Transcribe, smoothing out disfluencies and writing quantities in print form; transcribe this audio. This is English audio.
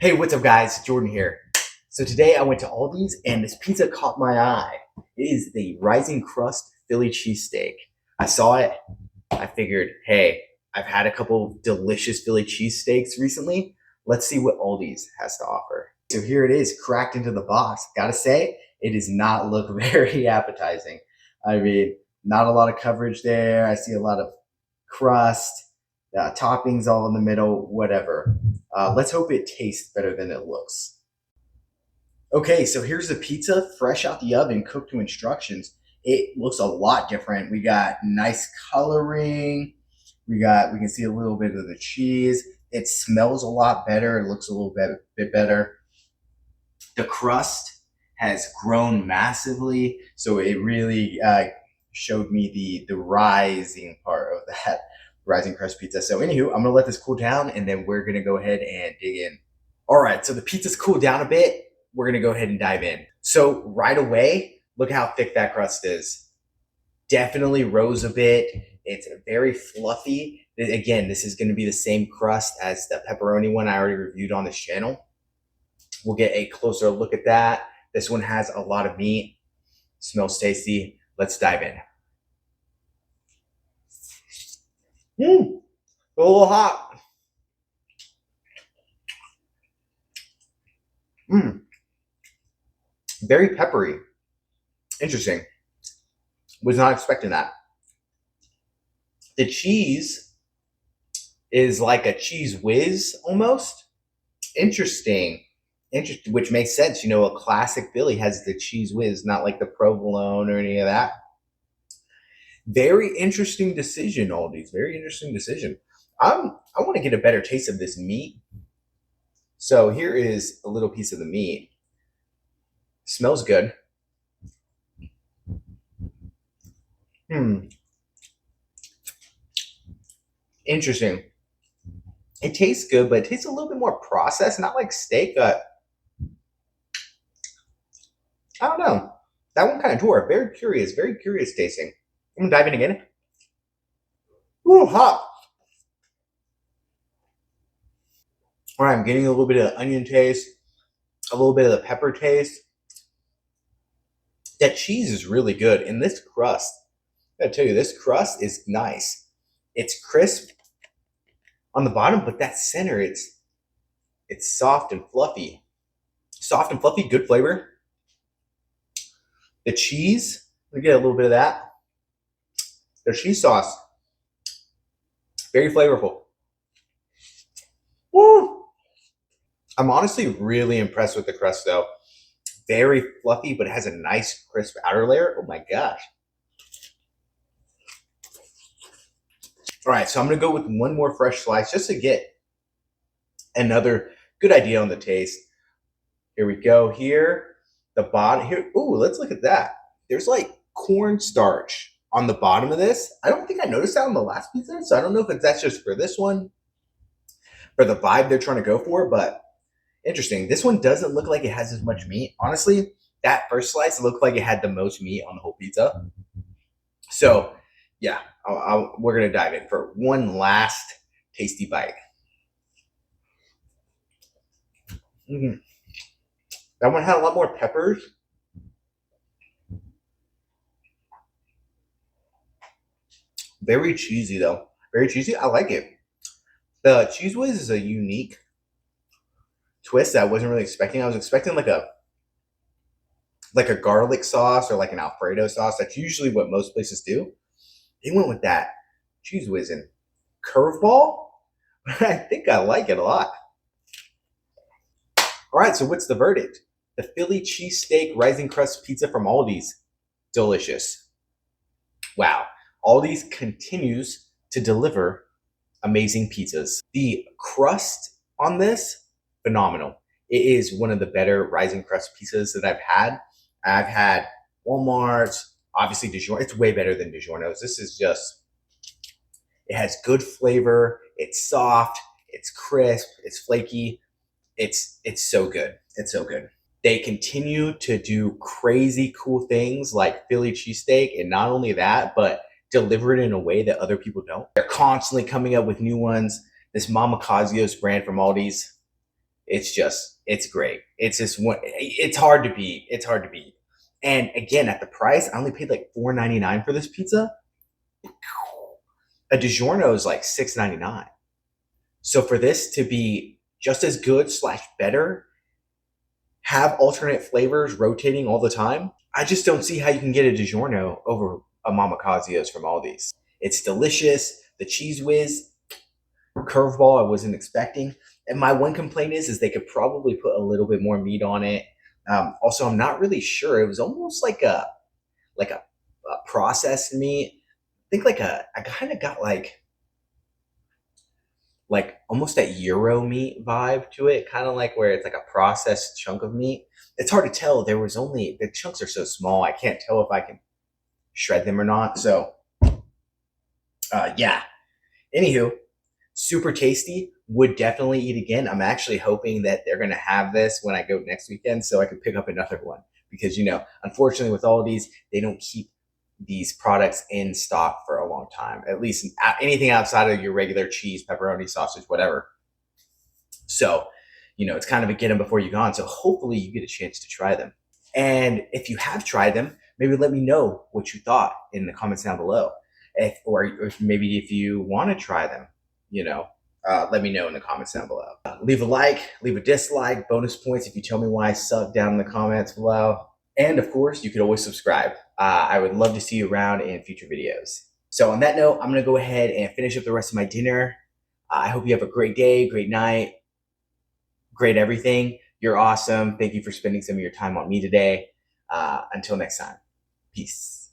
Hey, what's up guys? Jordan here. So today I went to Aldi's and this pizza caught my eye. It is the Rising Crust Philly Cheesesteak. I saw it. I figured, hey, I've had a couple delicious Philly cheesesteaks recently. Let's see what Aldi's has to offer. So here it is, cracked into the box. Gotta say, it does not look very appetizing. I mean, not a lot of coverage there. I see a lot of crust, toppings all in the middle, whatever. Let's hope it tastes better than it looks. Okay, so here's the pizza, fresh out the oven, cooked to instructions. It looks a lot different. We got nice coloring. We can see a little bit of the cheese. It smells a lot better. It looks a little bit better. The crust has grown massively, so it really showed me the rising part of that rising crust pizza. So anywho, I'm gonna let this cool down and then we're gonna go ahead and dig in. All right, so the pizza's cooled down a bit. We're gonna go ahead and dive in. So right away, look how thick that crust is. Definitely rose a bit. It's very fluffy. Again, this is gonna be the same crust as the pepperoni one I already reviewed on this channel. We'll get a closer look at that. This one has a lot of meat. Smells tasty. Let's dive in. A little hot. Very peppery. Interesting. Was not expecting that. The cheese is like a cheese whiz almost. Interesting. Interesting, which makes sense. You know, a classic Philly has the cheese whiz, not like the provolone or any of that. Very interesting decision, Aldi's. Very interesting decision. I want to get a better taste of this meat. So here is a little piece of the meat. Smells good. Interesting. It tastes good, but it tastes a little bit more processed, not like steak. I don't know. That one kind of tore. Very curious tasting. I'm gonna dive in again. Ooh, hot. All right, I'm getting a little bit of onion taste, a little bit of the pepper taste. That cheese is really good, and this crust, I gotta tell you, this crust is nice. It's crisp on the bottom, but that center, it's soft and fluffy. Soft and fluffy, good flavor. The cheese, we get a little bit of that. The cheese sauce, very flavorful. Woo! I'm honestly really impressed with the crust though. Very fluffy, but it has a nice crisp outer layer. Oh my gosh. All right, so I'm gonna go with one more fresh slice just to get another good idea on the taste. Here we go. Here, the bottom here. Ooh, let's look at that. There's like cornstarch on the bottom of this. I don't think I noticed that on the last pizza, so I don't know if that's just for this one, for the vibe they're trying to go for, but interesting. This one doesn't look like it has as much meat. Honestly, that first slice looked like it had the most meat on the whole pizza. So, yeah, we're going to dive in for one last tasty bite. That one had a lot more peppers. Very cheesy, though. Very cheesy. I like it. The cheese whiz is a unique twist that I wasn't really expecting. I was expecting like a garlic sauce or like an Alfredo sauce. That's usually what most places do. They went with that cheese whiz and curveball. I think I like it a lot. All right, so what's the verdict? The Philly cheesesteak rising crust pizza from Aldi's. Delicious. Wow. Aldi's continues to deliver amazing pizzas. The crust on this, phenomenal. It is one of the better rising crust pizzas that I've had. I've had Walmart's, obviously DiGiorno. It's way better than DiGiorno's. This is just, it has good flavor. It's soft. It's crisp. It's flaky. It's so good. It's so good. They continue to do crazy cool things like Philly cheesesteak, and not only that, but deliver it in a way that other people don't. They're constantly coming up with new ones. This Mama Cazzio's brand from Aldi's It's great. It's just one. It's hard to beat. It's hard to beat. And again, at the price, I only paid like $4.99 for this pizza. A DiGiorno is like $6.99. So for this to be just as good slash better, have alternate flavors rotating all the time, I just don't see how you can get a DiGiorno over a Mama Cazzio's from Aldi's. It's delicious. The cheese whiz, curveball I wasn't expecting. And my one complaint is they could probably put a little bit more meat on it. Also, I'm not really sure. It was almost like a processed meat. I think I kind of got like almost that Euro meat vibe to it, kind of like where it's like a processed chunk of meat. It's hard to tell. There was only, the chunks are so small, I can't tell if I can shred them or not. So, yeah. Anywho, super tasty. Would definitely eat again. I'm actually hoping that they're going to have this when I go next weekend so I can pick up another one. Because, unfortunately with all these, they don't keep these products in stock for a long time, at least anything outside of your regular cheese, pepperoni, sausage, whatever. So, it's kind of a get them before you're gone. So hopefully you get a chance to try them. And if you have tried them, maybe let me know what you thought in the comments down below. Or maybe if you want to try them, let me know in the comments down below. Leave a like, leave a dislike, bonus points if you tell me why I suck down in the comments below. And of course, you could always subscribe. I would love to see you around in future videos. So on that note, I'm gonna go ahead and finish up the rest of my dinner. I hope you have a great day, great night, great everything. You're awesome. Thank you for spending some of your time on me today. Until next time, peace.